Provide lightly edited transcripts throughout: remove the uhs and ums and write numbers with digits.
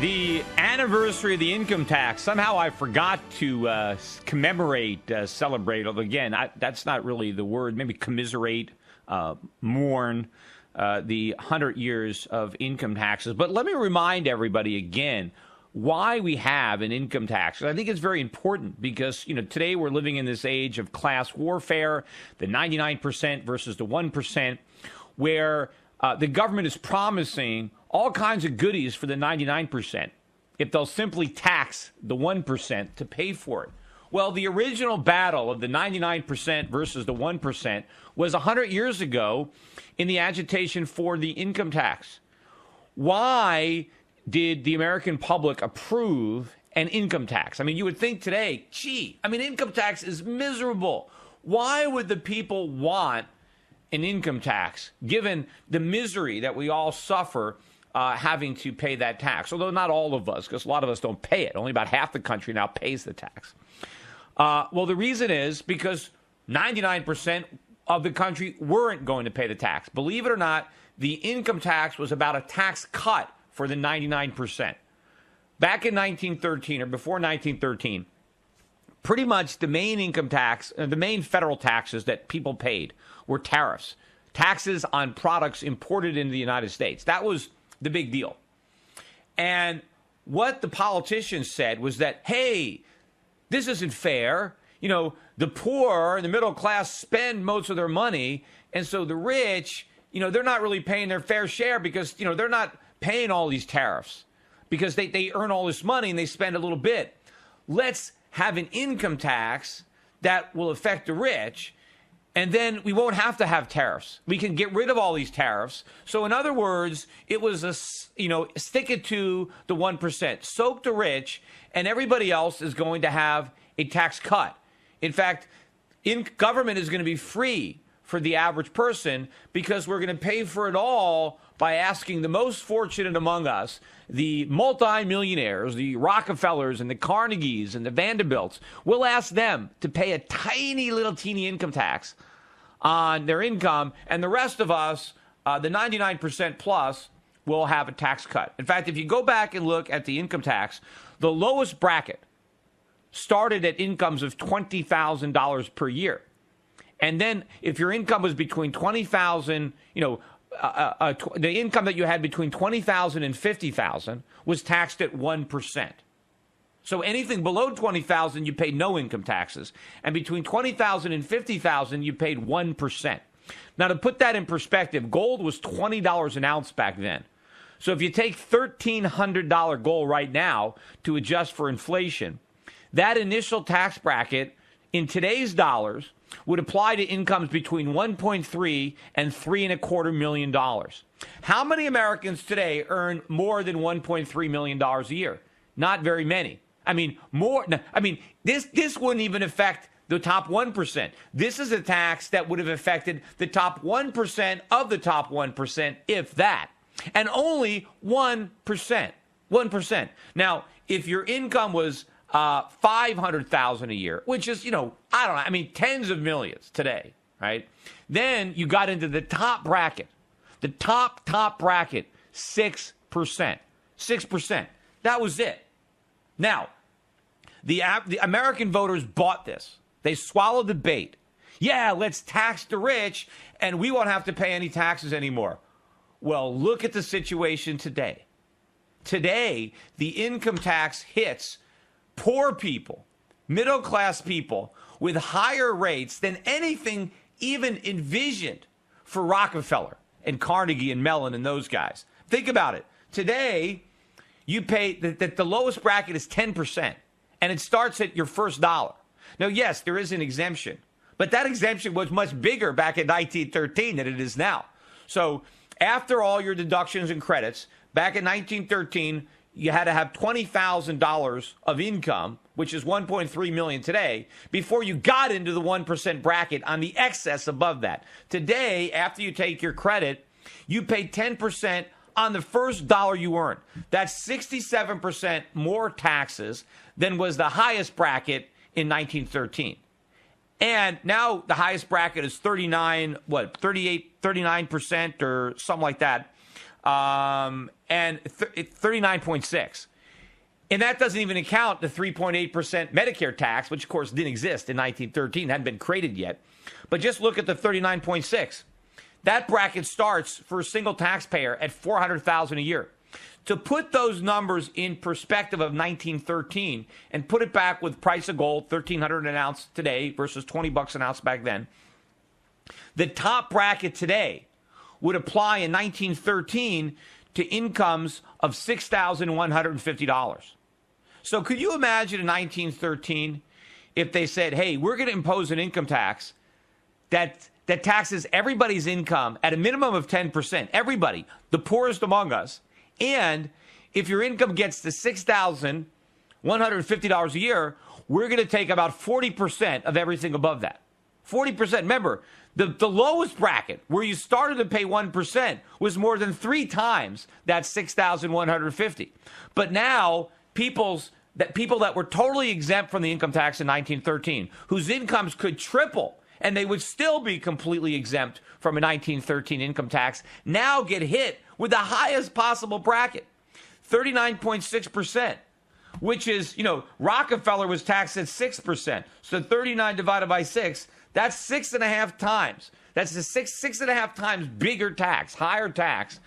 The anniversary of the income tax. Somehow I forgot to commemorate, celebrate. Although again, that's not really the word. Maybe commiserate, mourn the 100 years of income taxes. But let me remind everybody again why we have an income tax. I think it's very important because, today we're living in this age of class warfare, the 99% versus the 1%, where the government is promising all kinds of goodies for the 99% if they'll simply tax the 1% to pay for it. Well, the original battle of the 99% versus the 1% was 100 years ago in the agitation for the income tax. Why did the American public approve an income tax? I mean, you would think today, income tax is miserable. Why would the people want an income tax, given the misery that we all suffer having to pay that tax? Although not all of us, because a lot of us don't pay it. Only about half the country now pays the tax. Well, the reason is because 99% of the country weren't going to pay the tax. Believe it or not, the income tax was about a tax cut for the 99%. Back in 1913 or before 1913, pretty much the main income tax, the main federal taxes that people paid were tariffs, taxes on products imported into the United States. That was the big deal. And what the politicians said was that, hey, this isn't fair. The poor and the middle class spend most of their money. And so the rich, they're not really paying their fair share because, they're not paying all these tariffs because they earn all this money and they spend a little bit. Let's have an income tax that will affect the rich, and then we won't have to have tariffs. We can get rid of all these tariffs. So in other words, it was stick it to the 1%, soak the rich, and everybody else is going to have a tax cut. In fact, government is going to be free for the average person because we're going to pay for it all by asking the most fortunate among us, the multimillionaires, the Rockefellers and the Carnegies and the Vanderbilts. We'll ask them to pay a tiny little teeny income tax on their income, and the rest of us, the 99% plus, will have a tax cut. In fact, if you go back and look at the income tax, the lowest bracket started at incomes of $20,000 per year. And then if your income was between $20,000, the income that you had between $20,000 and $50,000 was taxed at 1%. So anything below $20,000, you paid no income taxes. And between $20,000 and $50,000, you paid 1%. Now, to put that in perspective, gold was $20 an ounce back then. So if you take $1,300 gold right now to adjust for inflation, that initial tax bracket in today's dollars would apply to incomes between $1.3 and $3.25 million. How many Americans today earn more than $1.3 million a year? Not very many. This wouldn't even affect the top 1%. This is a tax that would have affected the top 1% of the top 1%, if that. And only 1%. 1%. Now, if your income was $500,000 a year, which is, tens of millions today, right? Then you got into the top bracket. The top bracket, 6%. 6%. That was it. Now, the American voters bought this. They swallowed the bait. Yeah, let's tax the rich, and we won't have to pay any taxes anymore. Well, look at the situation today. Today, the income tax hits poor people, middle-class people, with higher rates than anything even envisioned for Rockefeller and Carnegie and Mellon and those guys. Think about it. Today, you pay that the lowest bracket is 10%, and it starts at your first dollar. Now, yes, there is an exemption, but that exemption was much bigger back in 1913 than it is now. So after all your deductions and credits, back in 1913, you had to have $20,000 of income, which is $1.3 million today, before you got into the 1% bracket on the excess above that. Today, after you take your credit, you pay 10% on the first dollar you earn. That's 67% more taxes than was the highest bracket in 1913. And now the highest bracket is 39% or something like that. And 39.6. And that doesn't even account the 3.8% Medicare tax, which of course didn't exist in 1913, hadn't been created yet. But just look at the 39.6. That bracket starts for a single taxpayer at $400,000 a year. To put those numbers in perspective of 1913 and put it back with price of gold, $1,300 an ounce today versus $20 an ounce back then, the top bracket today would apply in 1913 to incomes of $6,150. So could you imagine in 1913 if they said, hey, we're going to impose an income tax that taxes everybody's income at a minimum of 10%, everybody, the poorest among us, and if your income gets to $6,150 a year, we're going to take about 40% of everything above that. 40%. Remember, the lowest bracket, where you started to pay 1%, was more than 3 times that $6,150. But now, people that were totally exempt from the income tax in 1913, whose incomes could triple, and they would still be completely exempt from a 1913 income tax, now get hit with the highest possible bracket, 39.6%, which is, Rockefeller was taxed at 6%. So 39 divided by 6, that's 6.5 times. That's a six and a half times bigger tax, higher tax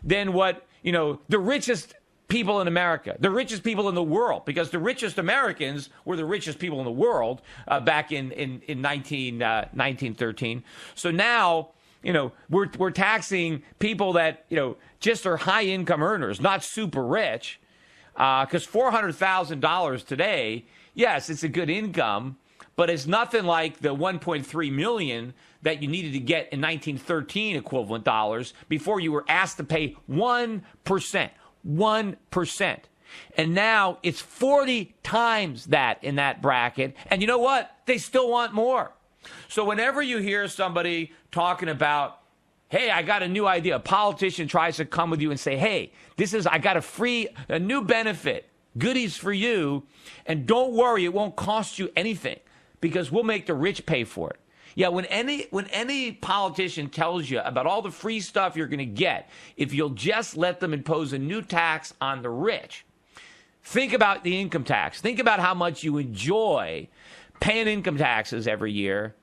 than what, the richest people in America, the richest people in the world, because the richest Americans were the richest people in the world back in 1913. So now, we're taxing people that, just are high income earners, not super rich, because $400,000 today, yes, it's a good income, but it's nothing like the 1.3 million that you needed to get in 1913 equivalent dollars before you were asked to pay 1%. 1%. And now it's 40 times that in that bracket. And you know what? They still want more. So whenever you hear somebody talking about, hey, I got a new idea, a politician tries to come with you and say, hey, I got a new benefit, goodies for you, and don't worry, it won't cost you anything because we'll make the rich pay for it. Yeah, when any politician tells you about all the free stuff you're going to get if you'll just let them impose a new tax on the rich, think about the income tax. Think about how much you enjoy paying income taxes every year,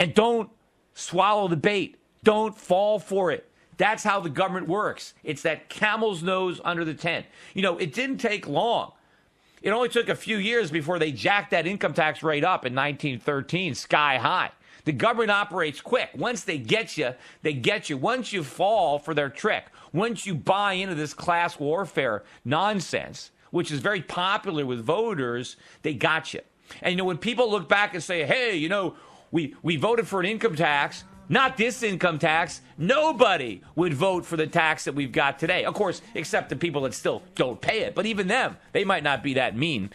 and don't swallow the bait. Don't fall for it. That's how the government works. It's that camel's nose under the tent. It didn't take long. It only took a few years before they jacked that income tax rate up in 1913, sky high. The government operates quick. Once they get you, they get you. Once you fall for their trick, once you buy into this class warfare nonsense, which is very popular with voters, they got you. And, when people look back and say, hey, we voted for an income tax, not this income tax, nobody would vote for the tax that we've got today. Of course, except the people that still don't pay it. But even them, they might not be that mean.